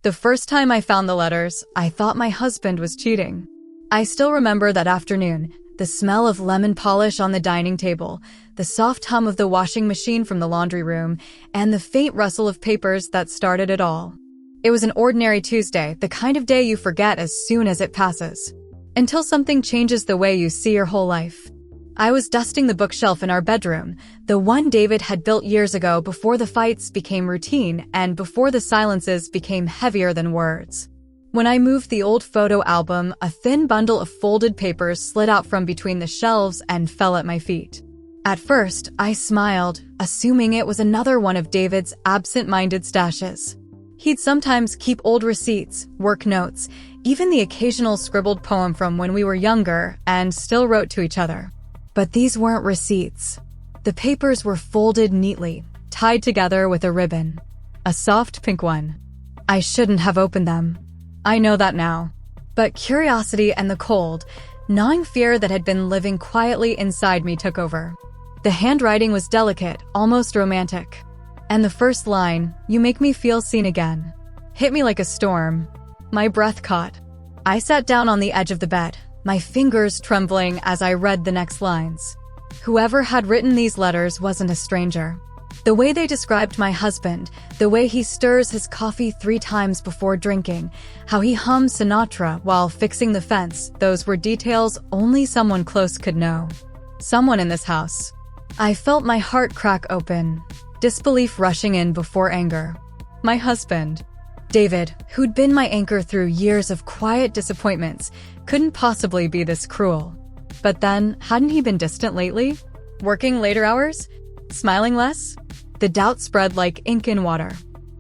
The first time I found the letters, I thought my husband was cheating. I still remember that afternoon, the smell of lemon polish on the dining table, the soft hum of the washing machine from the laundry room, and the faint rustle of papers that started it all. It was an ordinary Tuesday, the kind of day you forget as soon as it passes. Until something changes the way you see your whole life. I was dusting the bookshelf in our bedroom, the one David had built years ago before the fights became routine and before the silences became heavier than words. When I moved the old photo album, a thin bundle of folded papers slid out from between the shelves and fell at my feet. At first, I smiled, assuming it was another one of David's absent-minded stashes. He'd sometimes keep old receipts, work notes, even the occasional scribbled poem from when we were younger, and still wrote to each other. But these weren't receipts. The papers were folded neatly, tied together with a ribbon. A soft pink one. I shouldn't have opened them. I know that now. But curiosity and the cold, gnawing fear that had been living quietly inside me took over. The handwriting was delicate, almost romantic. And the first line, "You make me feel seen again," hit me like a storm. My breath caught. I sat down on the edge of the bed, my fingers trembling as I read the next lines. Whoever had written these letters wasn't a stranger. The way they described my husband, the way he stirs his coffee 3 times before drinking, how he hums Sinatra while fixing the fence, those were details only someone close could know. Someone in this house. I felt my heart crack open, disbelief rushing in before anger. My husband, David, who'd been my anchor through years of quiet disappointments, couldn't possibly be this cruel. But then, hadn't he been distant lately? Working later hours? Smiling less? The doubt spread like ink in water.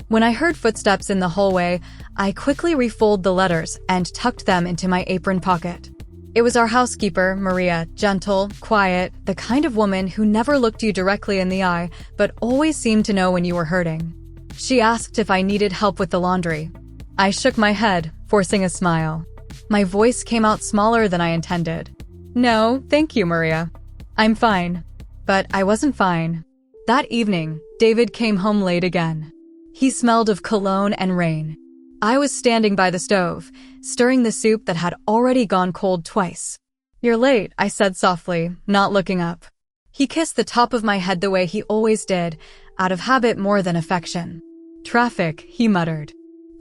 When I heard footsteps in the hallway, I quickly refolded the letters and tucked them into my apron pocket. It was our housekeeper, Maria, gentle, quiet, the kind of woman who never looked you directly in the eye, but always seemed to know when you were hurting. She asked if I needed help with the laundry. I shook my head, forcing a smile. My voice came out smaller than I intended. "No, thank you, Maria. I'm fine." But I wasn't fine. That evening, David came home late again. He smelled of cologne and rain. I was standing by the stove, stirring the soup that had already gone cold twice. "You're late," I said softly, not looking up. He kissed the top of my head the way he always did, out of habit more than affection. "Traffic," he muttered.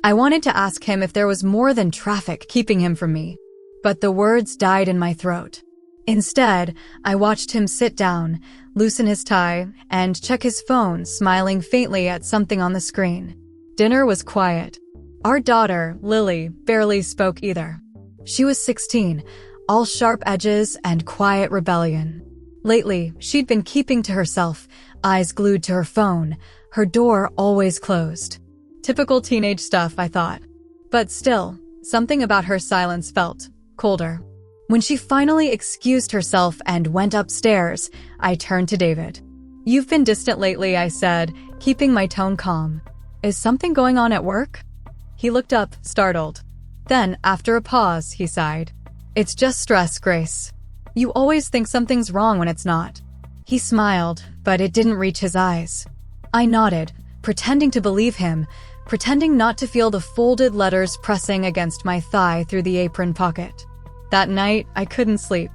I wanted to ask him if there was more than traffic keeping him from me, but the words died in my throat. Instead, I watched him sit down, loosen his tie, and check his phone, smiling faintly at something on the screen. Dinner was quiet. Our daughter, Lily, barely spoke either. She was 16, all sharp edges and quiet rebellion. Lately, she'd been keeping to herself, eyes glued to her phone, her door always closed. Typical teenage stuff, I thought. But still, something about her silence felt colder. When she finally excused herself and went upstairs, I turned to David. "You've been distant lately," I said, keeping my tone calm. "Is something going on at work?" He looked up, startled. Then, after a pause, he sighed. "It's just stress, Grace. You always think something's wrong when it's not." He smiled, but it didn't reach his eyes. I nodded, pretending to believe him, pretending not to feel the folded letters pressing against my thigh through the apron pocket. That night, I couldn't sleep.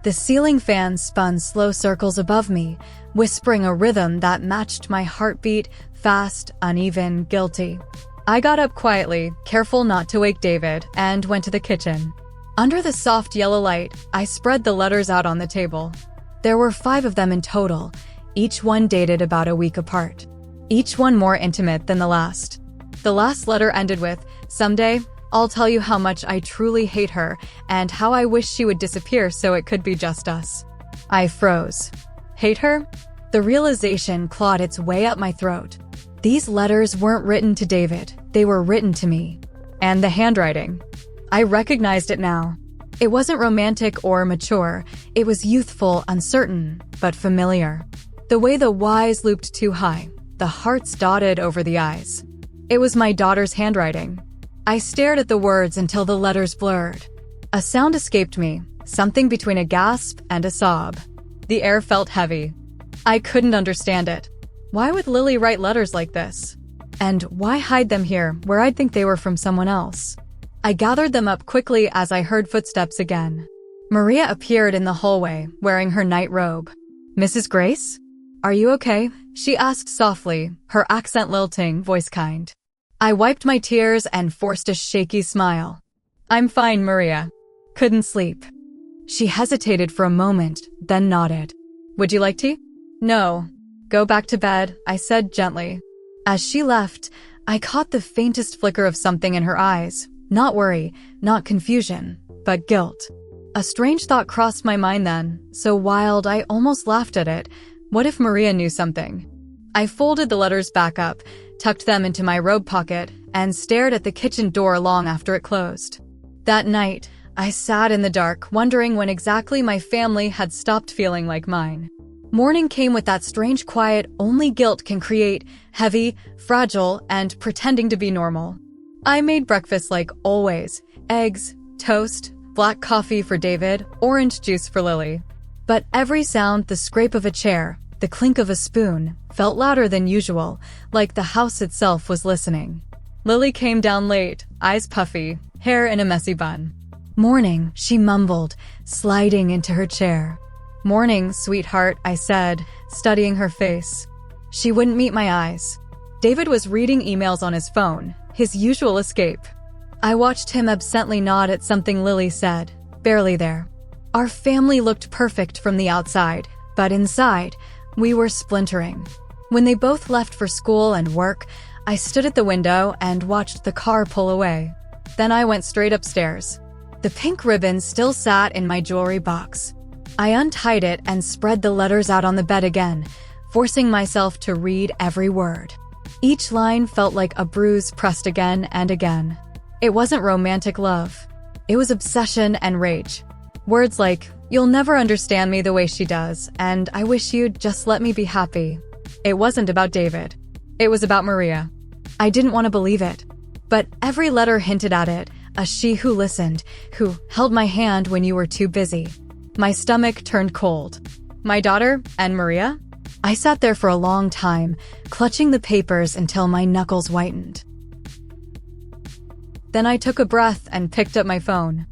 The ceiling fan spun slow circles above me, whispering a rhythm that matched my heartbeat, fast, uneven, guilty. I got up quietly, careful not to wake David, and went to the kitchen. Under the soft yellow light, I spread the letters out on the table. There were 5 of them in total, each one dated about a week apart. Each one more intimate than the last. The last letter ended with, "Someday, I'll tell you how much I truly hate her and how I wish she would disappear so it could be just us." I froze. Hate her? The realization clawed its way up my throat. These letters weren't written to David, they were written to me. And the handwriting. I recognized it now. It wasn't romantic or mature, it was youthful, uncertain, but familiar. The way the Y's looped too high, the hearts dotted over the I's. It was my daughter's handwriting. I stared at the words until the letters blurred. A sound escaped me, something between a gasp and a sob. The air felt heavy. I couldn't understand it. Why would Lily write letters like this? And why hide them here, where I'd think they were from someone else? I gathered them up quickly as I heard footsteps again. Maria appeared in the hallway, wearing her night robe. "Mrs. Grace? Are you okay?" she asked softly, her accent lilting, voice kind. I wiped my tears and forced a shaky smile. "I'm fine, Maria. Couldn't sleep." She hesitated for a moment, then nodded. "Would you like tea?" "No. Go back to bed," I said gently. As she left, I caught the faintest flicker of something in her eyes. Not worry, not confusion, but guilt. A strange thought crossed my mind then, so wild I almost laughed at it. What if Maria knew something? I folded the letters back up, tucked them into my robe pocket, and stared at the kitchen door long after it closed. That night, I sat in the dark, wondering when exactly my family had stopped feeling like mine. Morning came with that strange quiet only guilt can create, heavy, fragile, and pretending to be normal. I made breakfast like always: eggs, toast, black coffee for David, orange juice for Lily. But every sound, the scrape of a chair, the clink of a spoon, felt louder than usual, like the house itself was listening. Lily came down late, eyes puffy, hair in a messy bun. "Morning," she mumbled, sliding into her chair. "Morning, sweetheart," I said, studying her face. She wouldn't meet my eyes. David was reading emails on his phone, his usual escape. I watched him absently nod at something Lily said, barely there. Our family looked perfect from the outside, but inside, we were splintering. When they both left for school and work, I stood at the window and watched the car pull away. Then I went straight upstairs. The pink ribbon still sat in my jewelry box. I untied it and spread the letters out on the bed again, forcing myself to read every word. Each line felt like a bruise pressed again and again. It wasn't romantic love. It was obsession and rage. Words like, "You'll never understand me the way she does, and I wish you'd just let me be happy." It wasn't about David. It was about Maria. I didn't want to believe it. But every letter hinted at it, a she who listened, who held my hand when you were too busy. My stomach turned cold. My daughter and Maria? I sat there for a long time, clutching the papers until my knuckles whitened. Then I took a breath and picked up my phone.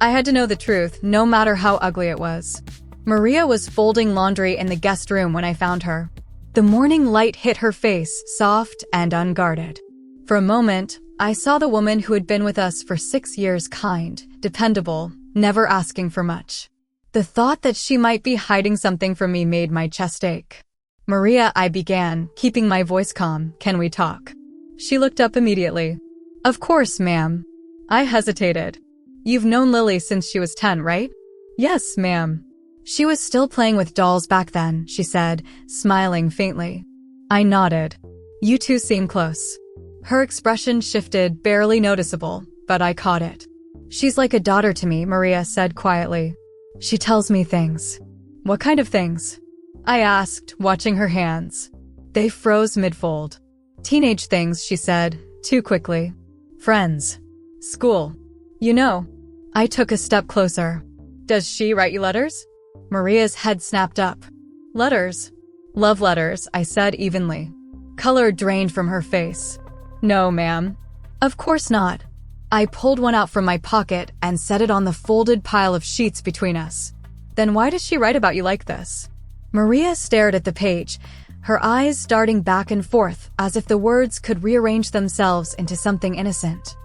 I had to know the truth, no matter how ugly it was. Maria was folding laundry in the guest room when I found her. The morning light hit her face, soft and unguarded. For a moment, I saw the woman who had been with us for 6 years, kind, dependable, never asking for much. The thought that she might be hiding something from me made my chest ache. "Maria," I began, keeping my voice calm, "can we talk?" She looked up immediately. "Of course, ma'am." I hesitated. "You've known Lily since she was 10, right?" "Yes, ma'am." "She was still playing with dolls back then," she said, smiling faintly. I nodded. "You two seem close." Her expression shifted, barely noticeable, but I caught it. "She's like a daughter to me," Maria said quietly. "She tells me things." "What kind of things?" I asked, watching her hands. They froze mid-fold. "Teenage things," she said, too quickly. "Friends. School. You know." I took a step closer. "Does she write you letters?" Maria's head snapped up. "Letters?" "Love letters," I said evenly. Color drained from her face. "No, ma'am." "Of course not." I pulled one out from my pocket and set it on the folded pile of sheets between us. "Then why does she write about you like this?" Maria stared at the page, her eyes darting back and forth as if the words could rearrange themselves into something innocent.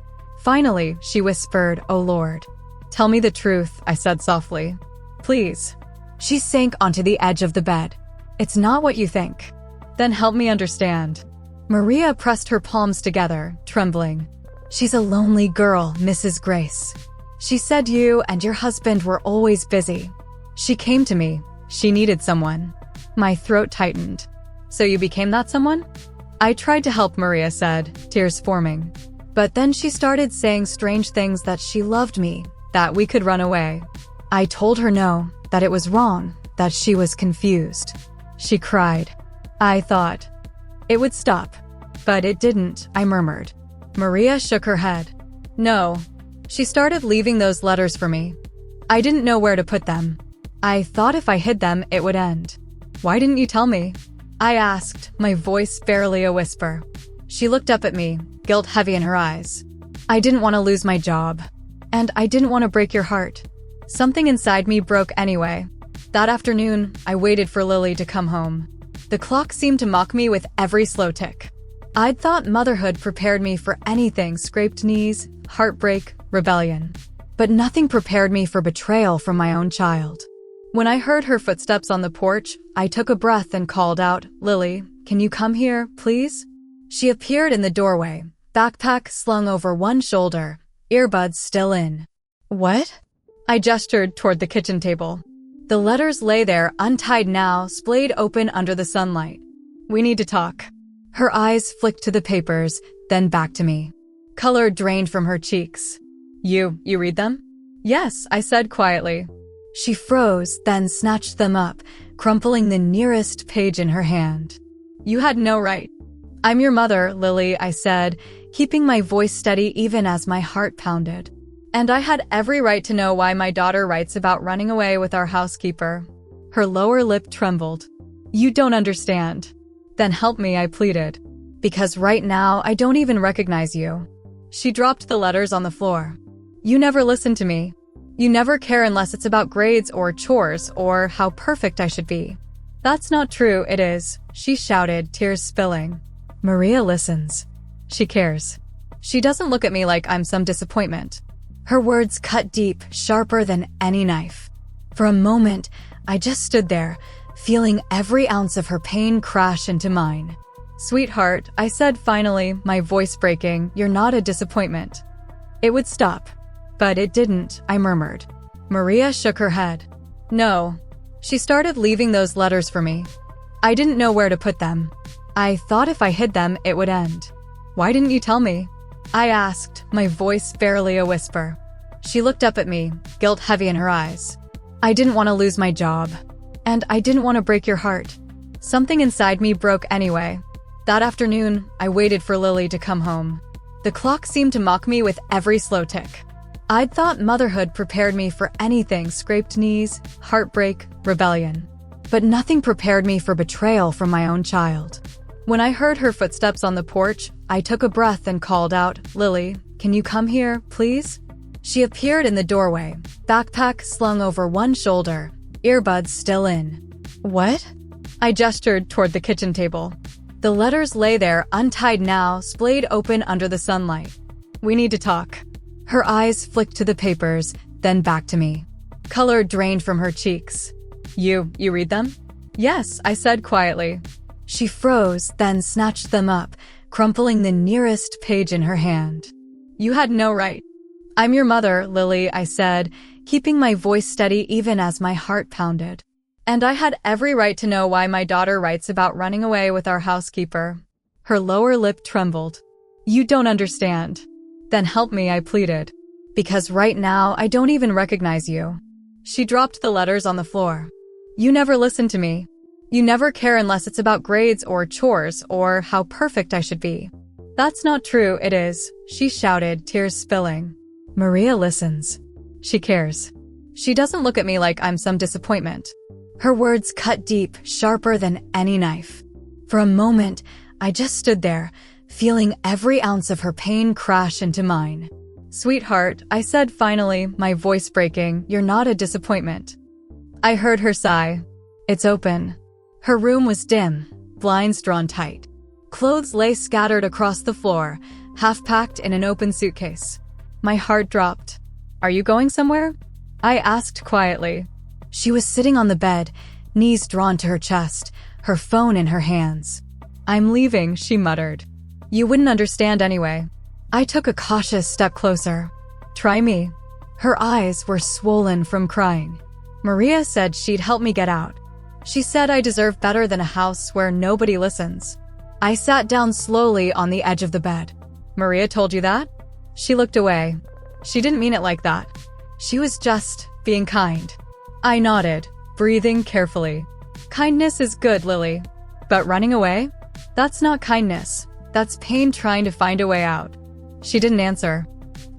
Finally, she whispered, "Oh Lord." "Tell me the truth," I said softly. "Please." She sank onto the edge of the bed. "It's not what you think." "Then help me understand." Maria pressed her palms together, trembling. "She's a lonely girl, Mrs. Grace. She said you and your husband were always busy. She came to me. She needed someone." My throat tightened. "So you became that someone?" I tried to help, Maria said, tears forming. But then she started saying strange things, that she loved me, that we could run away. I told her no, that it was wrong, that she was confused. She cried. I thought it would stop. But it didn't, I murmured. Maria shook her head. "No." She started leaving those letters for me. I didn't know where to put them. I thought if I hid them, it would end. "Why didn't you tell me?" I asked, my voice barely a whisper. She looked up at me, guilt heavy in her eyes. I didn't want to lose my job. And I didn't want to break your heart. Something inside me broke anyway. That afternoon, I waited for Lily to come home. The clock seemed to mock me with every slow tick. I'd thought motherhood prepared me for anything: scraped knees, heartbreak, rebellion. But nothing prepared me for betrayal from my own child. When I heard her footsteps on the porch, I took a breath and called out, "Lily, can you come here, please?" She appeared in the doorway, backpack slung over one shoulder, earbuds still in. "What?" I gestured toward the kitchen table. The letters lay there, untied now, splayed open under the sunlight. "We need to talk." Her eyes flicked to the papers, then back to me. Color drained from her cheeks. You read them?" "Yes," I said quietly. She froze, then snatched them up, crumpling the nearest page in her hand. "You had no right." "I'm your mother, Lily," I said, keeping my voice steady even as my heart pounded. "And I had every right to know why my daughter writes about running away with our housekeeper." Her lower lip trembled. "You don't understand." "Then help me," I pleaded. "Because right now, I don't even recognize you." She dropped the letters on the floor. "You never listen to me. You never care unless it's about grades or chores or how perfect I should be." "That's not true, it is," she shouted, tears spilling. "Maria listens. She cares. She doesn't look at me like I'm some disappointment." Her words cut deep, sharper than any knife. For a moment, I just stood there, feeling every ounce of her pain crash into mine. "Sweetheart," I said finally, my voice breaking, "you're not a disappointment." It would stop. But it didn't, I murmured. Maria shook her head. "No." She started leaving those letters for me. I didn't know where to put them. I thought if I hid them, it would end. "Why didn't you tell me?" I asked, my voice barely a whisper. She looked up at me, guilt heavy in her eyes. "I didn't want to lose my job. And I didn't want to break your heart. Something inside me broke anyway. That afternoon, I waited for Lily to come home. The clock seemed to mock me with every slow tick. I'd thought motherhood prepared me for anything: scraped knees, heartbreak, rebellion. But nothing prepared me for betrayal from my own child. When I heard her footsteps on the porch, I took a breath and called out, "Lily, can you come here, please?" She appeared in the doorway, backpack slung over one shoulder, earbuds still in. "What?" I gestured toward the kitchen table. The letters lay there, untied now, splayed open under the sunlight. "We need to talk." Her eyes flicked to the papers, then back to me. Color drained from her cheeks. You read them?" "Yes," I said quietly. She froze, then snatched them up, crumpling the nearest page in her hand. "You had no right." "I'm your mother, Lily," I said, keeping my voice steady even as my heart pounded. "And I had every right to know why my daughter writes about running away with our housekeeper." Her lower lip trembled. "You don't understand." "Then help me," I pleaded. "Because right now, I don't even recognize you." She dropped the letters on the floor. "You never listen to me. You never care unless it's about grades or chores or how perfect I should be." "That's not true, it is," she shouted, tears spilling. "Maria listens. She cares. She doesn't look at me like I'm some disappointment." Her words cut deep, sharper than any knife. For a moment, I just stood there, feeling every ounce of her pain crash into mine. "Sweetheart," I said finally, my voice breaking, "you're not a disappointment." I heard her sigh. "It's open." Her room was dim, blinds drawn tight. Clothes lay scattered across the floor, half packed in an open suitcase. My heart dropped. "Are you going somewhere?" I asked quietly. She was sitting on the bed, knees drawn to her chest, her phone in her hands. "I'm leaving," she muttered. "You wouldn't understand anyway." I took a cautious step closer. "Try me." Her eyes were swollen from crying. "Maria said she'd help me get out. She said I deserve better than a house where nobody listens." I sat down slowly on the edge of the bed. "Maria told you that?" She looked away. "She didn't mean it like that. She was just being kind." I nodded, breathing carefully. "Kindness is good, Lily. But running away? That's not kindness. That's pain trying to find a way out." She didn't answer.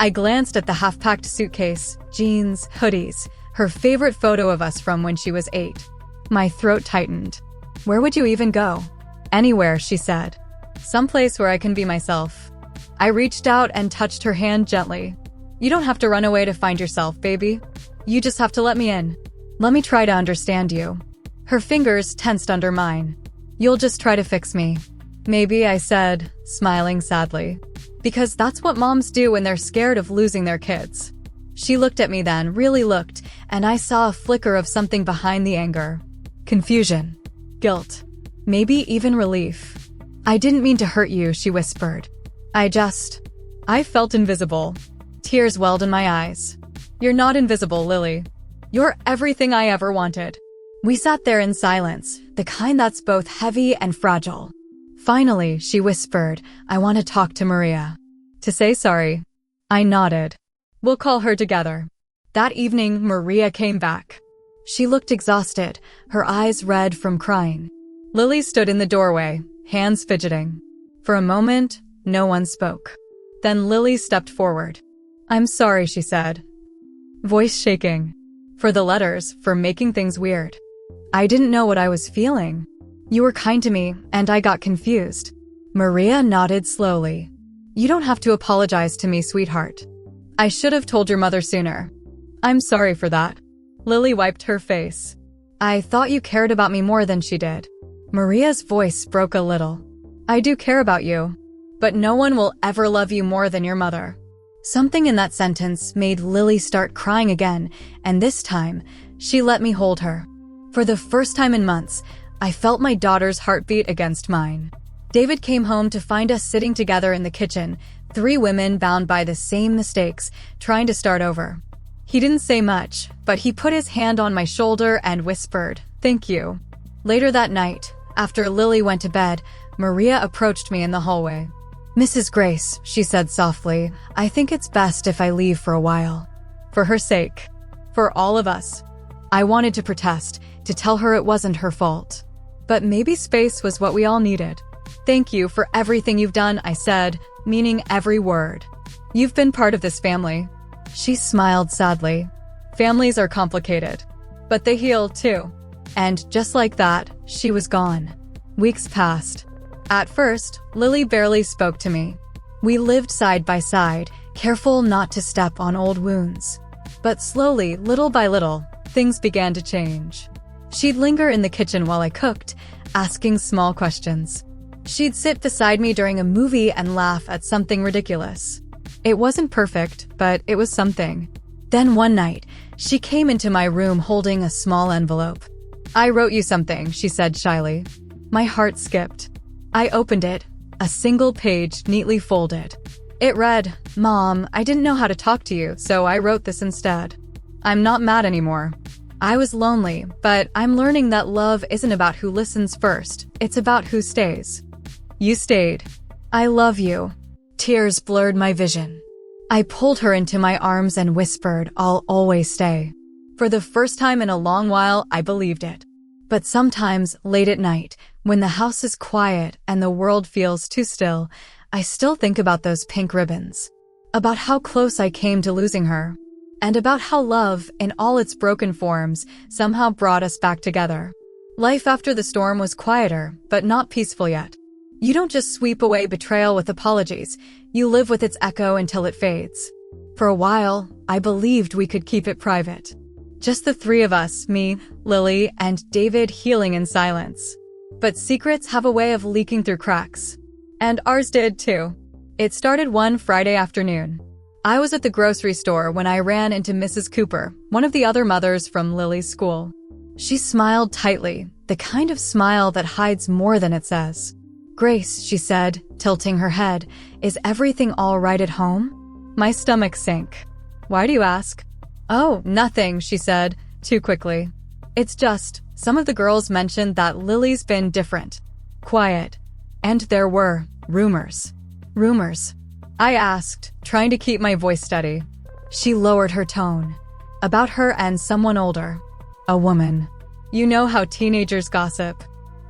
I glanced at the half-packed suitcase, jeans, hoodies, her favorite photo of us from when she was 8. My throat tightened. "Where would you even go?" "Anywhere," she said. Someplace where I can be myself. I reached out and touched her hand gently. You don't have to run away to find yourself, baby. You just have to let me in. Let me try to understand you. Her fingers tensed under mine. You'll just try to fix me. Maybe, I said, smiling sadly. Because that's what moms do when they're scared of losing their kids. She looked at me then, really looked, and I saw a flicker of something behind the anger. Confusion. Guilt. Maybe even relief. I didn't mean to hurt you, she whispered. I felt invisible. Tears welled in my eyes. You're not invisible, Lily. You're everything I ever wanted. We sat there in silence, the kind that's both heavy and fragile. Finally, she whispered, I want to talk to Maria. To say sorry. I nodded. We'll call her together. That evening, Maria came back. She looked exhausted, her eyes red from crying. Lily stood in the doorway, hands fidgeting. For a moment, no one spoke. Then Lily stepped forward. I'm sorry, she said, voice shaking. For the letters, for making things weird. I didn't know what I was feeling. You were kind to me, and I got confused. Maria nodded slowly. You don't have to apologize to me, sweetheart. I should have told your mother sooner. I'm sorry for that. Lily wiped her face. I thought you cared about me more than she did. Maria's voice broke a little. I do care about you, but no one will ever love you more than your mother. Something in that sentence made Lily start crying again, and this time, she let me hold her. For the first time in months, I felt my daughter's heartbeat against mine. David came home to find us sitting together in the kitchen, 3 women bound by the same mistakes, trying to start over. He didn't say much, but he put his hand on my shoulder and whispered, thank you. Later that night, after Lily went to bed, Maria approached me in the hallway. Mrs. Grace, she said softly, I think it's best if I leave for a while. For her sake. For all of us. I wanted to protest, to tell her it wasn't her fault. But maybe space was what we all needed. Thank you for everything you've done, I said, meaning every word. You've been part of this family. She smiled sadly. Families are complicated. But they heal, too. And just like that, she was gone. Weeks passed. At first, Lily barely spoke to me. We lived side by side, careful not to step on old wounds. But slowly, little by little, things began to change. She'd linger in the kitchen while I cooked, asking small questions. She'd sit beside me during a movie and laugh at something ridiculous. It wasn't perfect, but it was something. Then one night, she came into my room holding a small envelope. I wrote you something, she said shyly. My heart skipped. I opened it, a single page neatly folded. It read, Mom, I didn't know how to talk to you, so I wrote this instead. I'm not mad anymore. I was lonely, but I'm learning that love isn't about who listens first, it's about who stays. You stayed. I love you. Tears blurred my vision. I pulled her into my arms and whispered, I'll always stay. For the first time in a long while, I believed it. But sometimes, late at night, when the house is quiet and the world feels too still, I still think about those pink ribbons. About how close I came to losing her. And about how love, in all its broken forms, somehow brought us back together. Life after the storm was quieter, but not peaceful yet. You don't just sweep away betrayal with apologies, you live with its echo until it fades. For a while, I believed we could keep it private. Just the 3 of us, me, Lily, and David, healing in silence. But secrets have a way of leaking through cracks. And ours did too. It started one Friday afternoon. I was at the grocery store when I ran into Mrs. Cooper, one of the other mothers from Lily's school. She smiled tightly, the kind of smile that hides more than it says. Grace, she said, tilting her head, is everything all right at home? My stomach sank. Why do you ask? Oh, nothing, she said, too quickly. It's just, some of the girls mentioned that Lily's been different. Quiet. And there were rumors. Rumors. I asked, trying to keep my voice steady. She lowered her tone. About her and someone older. A woman. You know how teenagers gossip.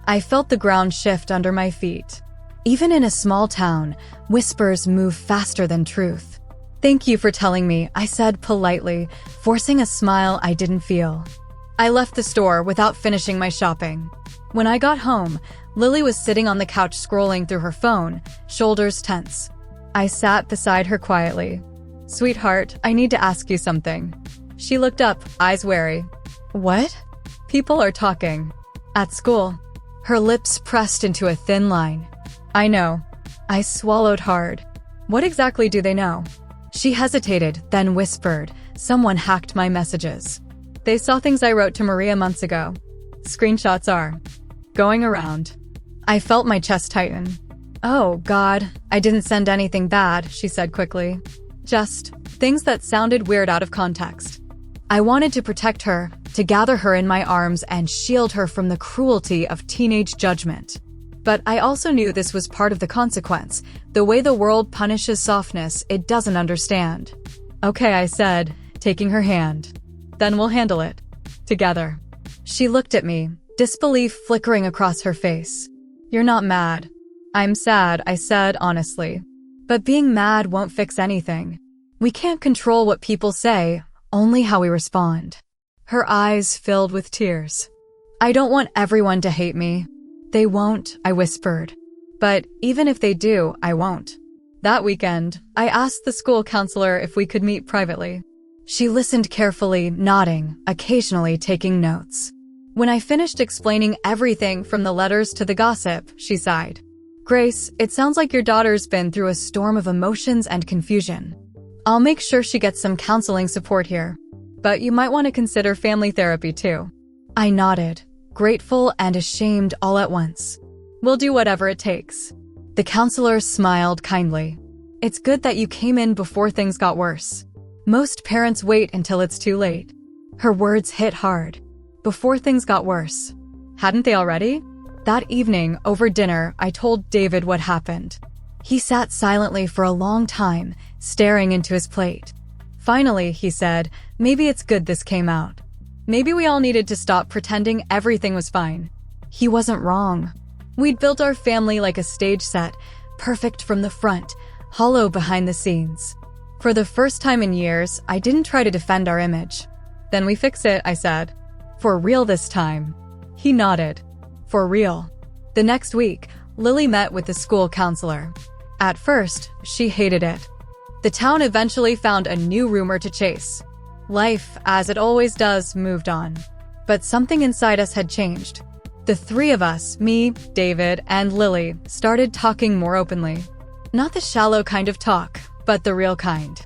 I felt the ground shift under my feet. Even in a small town, whispers move faster than truth. Thank you for telling me, I said politely, forcing a smile I didn't feel. I left the store without finishing my shopping. When I got home, Lily was sitting on the couch scrolling through her phone, shoulders tense. I sat beside her quietly. "Sweetheart, I need to ask you something." She looked up, eyes wary. "What?" "People are talking. At school." Her lips pressed into a thin line. "I know." I swallowed hard. "What exactly do they know?" She hesitated, then whispered, "Someone hacked my messages. They saw things I wrote to Maria months ago. Screenshots are going around." I felt my chest tighten. "Oh, God, I didn't send anything bad," she said quickly. "Just things that sounded weird out of context." I wanted to protect her, to gather her in my arms and shield her from the cruelty of teenage judgment. But I also knew this was part of the consequence, the way the world punishes softness it doesn't understand. "Okay," I said, taking her hand. "Then we'll handle it. Together." She looked at me, disbelief flickering across her face. "You're not mad." "I'm sad," I said honestly. "But being mad won't fix anything. We can't control what people say, only how we respond." Her eyes filled with tears. "I don't want everyone to hate me." "They won't," I whispered. "But even if they do, I won't." That weekend, I asked the school counselor if we could meet privately. She listened carefully, nodding, occasionally taking notes. When I finished explaining everything from the letters to the gossip, she sighed. "Grace, it sounds like your daughter's been through a storm of emotions and confusion. I'll make sure she gets some counseling support here. But you might want to consider family therapy too." I nodded, grateful and ashamed all at once. "We'll do whatever it takes." The counselor smiled kindly. "It's good that you came in before things got worse. Most parents wait until it's too late." Her words hit hard. Before things got worse. Hadn't they already? That evening, over dinner, I told David what happened. He sat silently for a long time, staring into his plate. Finally, he said, "Maybe it's good this came out. Maybe we all needed to stop pretending everything was fine." He wasn't wrong. We'd built our family like a stage set, perfect from the front, hollow behind the scenes. For the first time in years, I didn't try to defend our image. "Then we fix it," I said. "For real this time." He nodded. "For real." The next week, Lily met with the school counselor. At first, she hated it. The town eventually found a new rumor to chase. Life, as it always does, moved on. But something inside us had changed. The three of us, me, David, and Lily, started talking more openly. Not the shallow kind of talk, but the real kind.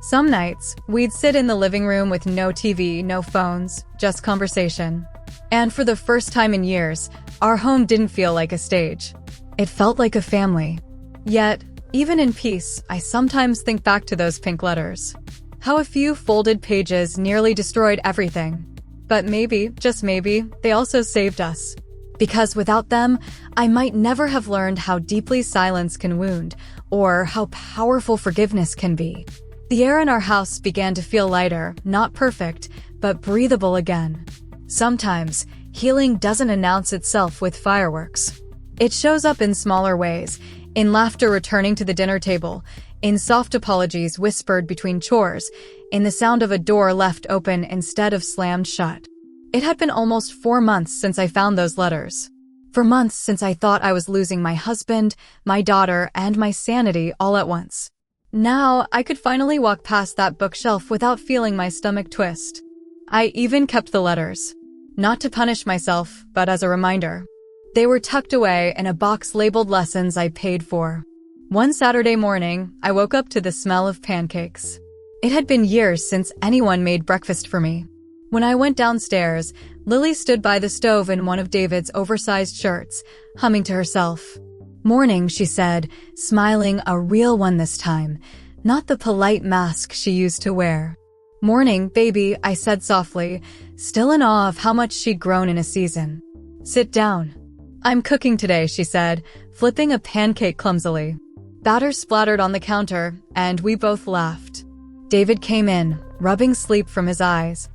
Some nights, we'd sit in the living room with no TV, no phones, just conversation. And for the first time in years, our home didn't feel like a stage. It felt like a family. Yet, even in peace, I sometimes think back to those pink letters. How a few folded pages nearly destroyed everything. But maybe, just maybe, they also saved us. Because without them, I might never have learned how deeply silence can wound, or how powerful forgiveness can be. The air in our house began to feel lighter, not perfect, but breathable again. Sometimes, healing doesn't announce itself with fireworks. It shows up in smaller ways, in laughter returning to the dinner table, in soft apologies whispered between chores, in the sound of a door left open instead of slammed shut. It had been almost 4 months since I found those letters. For months since I thought I was losing my husband, my daughter, and my sanity all at once. Now, I could finally walk past that bookshelf without feeling my stomach twist. I even kept the letters. Not to punish myself, but as a reminder. They were tucked away in a box labeled lessons I paid for. One Saturday morning, I woke up to the smell of pancakes. It had been years since anyone made breakfast for me. When I went downstairs, Lily stood by the stove in one of David's oversized shirts, humming to herself. "Morning," she said, smiling, a real one this time, not the polite mask she used to wear. "Morning, baby," I said softly, still in awe of how much she'd grown in a season. "Sit down." "I'm cooking today," she said, flipping a pancake clumsily. Batter splattered on the counter, and we both laughed. David came in, rubbing sleep from his eyes,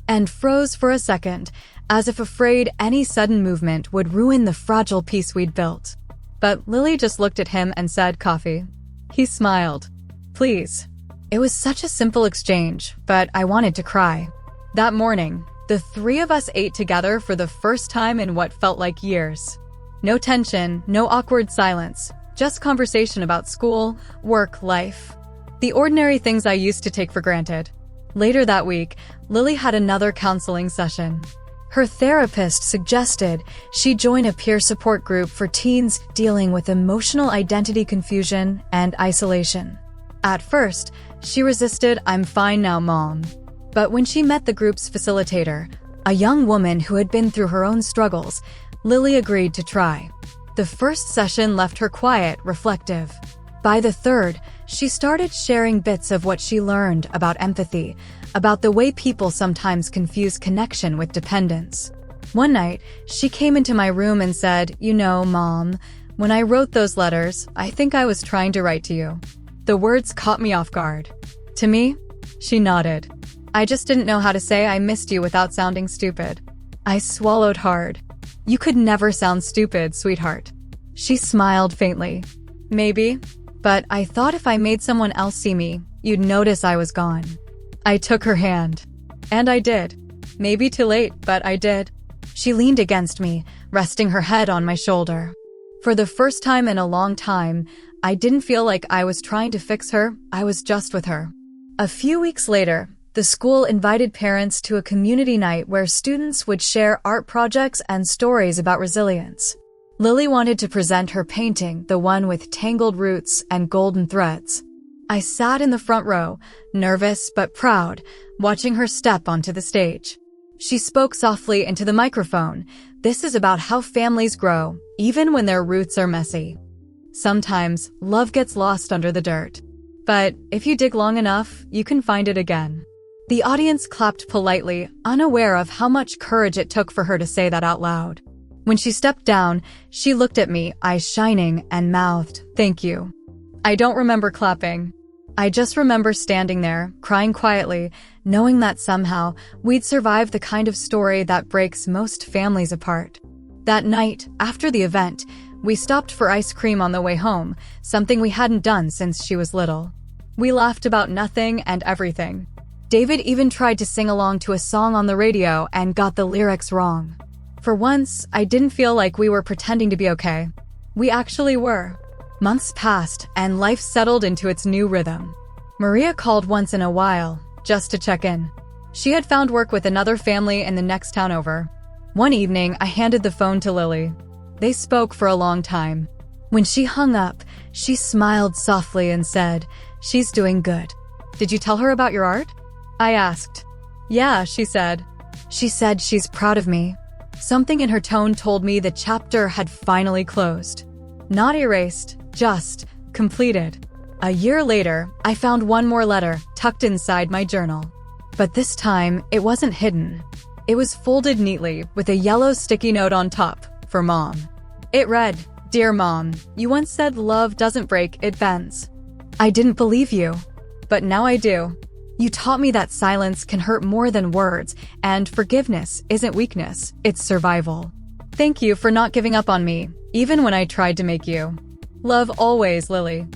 and froze for a second, as if afraid any sudden movement would ruin the fragile peace we'd built. But Lily just looked at him and said, "Coffee." He smiled. "Please." It was such a simple exchange, but I wanted to cry. That morning, The three of us ate together for the first time in what felt like years. No tension, no awkward silence, just conversation about school, work, life. The ordinary things I used to take for granted. Later that week, Lily had another counseling session. Her therapist suggested she join a peer support group for teens dealing with emotional identity confusion and isolation. At first, she resisted "I'm fine now, Mom." But when she met the group's facilitator, a young woman who had been through her own struggles, Lily agreed to try. The first session left her quiet, reflective. By the third, she started sharing bits of what she learned about empathy, about the way people sometimes confuse connection with dependence. One night, she came into my room and said, "You know, Mom, when I wrote those letters, I think I was trying to write to you." The words caught me off guard. To me, she nodded. "I just didn't know how to say I missed you without sounding stupid." I swallowed hard. "You could never sound stupid, sweetheart." She smiled faintly. "Maybe, but I thought if I made someone else see me, you'd notice I was gone." I took her hand. And I did. Maybe too late, but I did. She leaned against me, resting her head on my shoulder. For the first time in a long time, I didn't feel like I was trying to fix her, I was just with her. A few weeks later, the school invited parents to a community night where students would share art projects and stories about resilience. Lily wanted to present her painting, the one with tangled roots and golden threads. I sat in the front row, nervous but proud, watching her step onto the stage. She spoke softly into the microphone. "This is about how families grow, even when their roots are messy. Sometimes, love gets lost under the dirt. But if you dig long enough, you can find it again." The audience clapped politely, unaware of how much courage it took for her to say that out loud. When she stepped down, she looked at me, eyes shining, and mouthed, "Thank you." I don't remember clapping. I just remember standing there, crying quietly, knowing that somehow we'd survive the kind of story that breaks most families apart. That night, after the event, we stopped for ice cream on the way home, something we hadn't done since she was little. We laughed about nothing and everything. David even tried to sing along to a song on the radio and got the lyrics wrong. For once, I didn't feel like we were pretending to be okay. We actually were. Months passed, and life settled into its new rhythm. Maria called once in a while, just to check in. She had found work with another family in the next town over. One evening, I handed the phone to Lily. They spoke for a long time. When she hung up, she smiled softly and said, "She's doing good." "Did you tell her about your art?" I asked. "Yeah," she said. She said she's proud of me. Something in her tone told me the chapter had finally closed. Not erased, just completed. A year later, I found one more letter tucked inside my journal. But this time, it wasn't hidden. It was folded neatly with a yellow sticky note on top for Mom. It read, "Dear Mom, you once said love doesn't break, it bends. I didn't believe you, but now I do. You taught me that silence can hurt more than words, and forgiveness isn't weakness, it's survival. Thank you for not giving up on me, even when I tried to make you. Love always, Lily."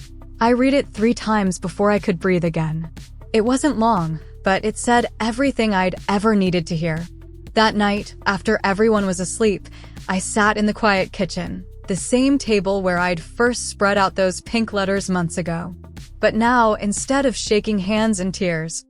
I read it 3 times before I could breathe again. It wasn't long, but it said everything I'd ever needed to hear. That night, after everyone was asleep, I sat in the quiet kitchen, the same table where I'd first spread out those pink letters months ago. But now, instead of shaking hands and tears,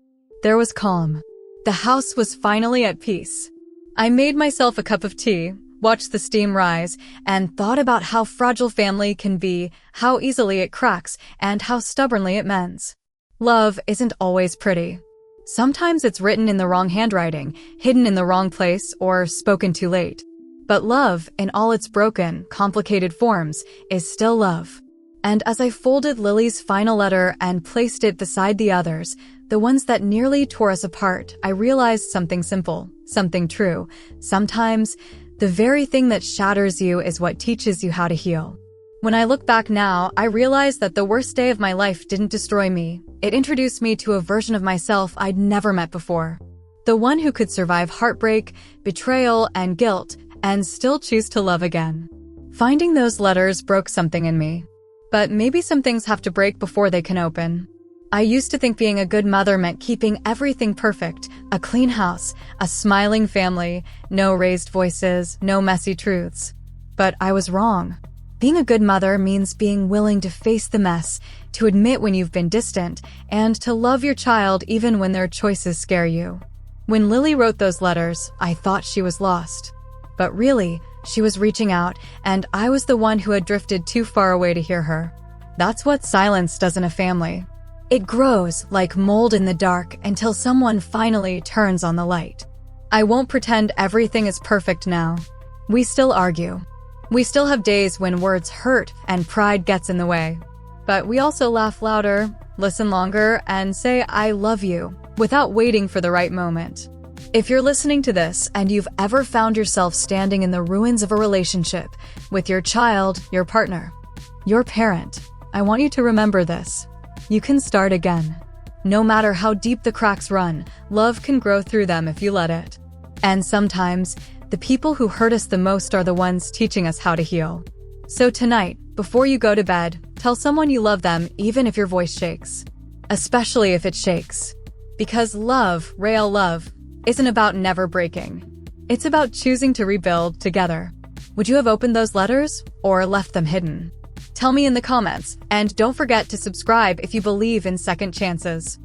there was calm. The house was finally at peace. I made myself a cup of tea, watched the steam rise, and thought about how fragile family can be, how easily it cracks, and how stubbornly it mends. Love isn't always pretty. Sometimes it's written in the wrong handwriting, hidden in the wrong place, or spoken too late. But love, in all its broken, complicated forms, is still love. And as I folded Lily's final letter and placed it beside the others, the ones that nearly tore us apart, I realized something simple, something true. Sometimes, the very thing that shatters you is what teaches you how to heal. When I look back now, I realize that the worst day of my life didn't destroy me. It introduced me to a version of myself I'd never met before. The one who could survive heartbreak, betrayal, and guilt, and still choose to love again. Finding those letters broke something in me. But maybe some things have to break before they can open. I used to think being a good mother meant keeping everything perfect, a clean house, a smiling family, no raised voices, no messy truths. But I was wrong. Being a good mother means being willing to face the mess, to admit when you've been distant, and to love your child even when their choices scare you. When Lily wrote those letters, I thought she was lost. But really, she was reaching out, and I was the one who had drifted too far away to hear her. That's what silence does in a family. It grows like mold in the dark until someone finally turns on the light. I won't pretend everything is perfect now. We still argue. We still have days when words hurt and pride gets in the way. But we also laugh louder, listen longer, and say I love you without waiting for the right moment. If you're listening to this and you've ever found yourself standing in the ruins of a relationship with your child, your partner, your parent, I want you to remember this. You can start again. No matter how deep the cracks run, love can grow through them if you let it. And sometimes, the people who hurt us the most are the ones teaching us how to heal. So tonight, before you go to bed, tell someone you love them even if your voice shakes. Especially if it shakes. Because love, real love, isn't about never breaking. It's about choosing to rebuild together. Would you have opened those letters or left them hidden? Tell me in the comments, and don't forget to subscribe if you believe in second chances.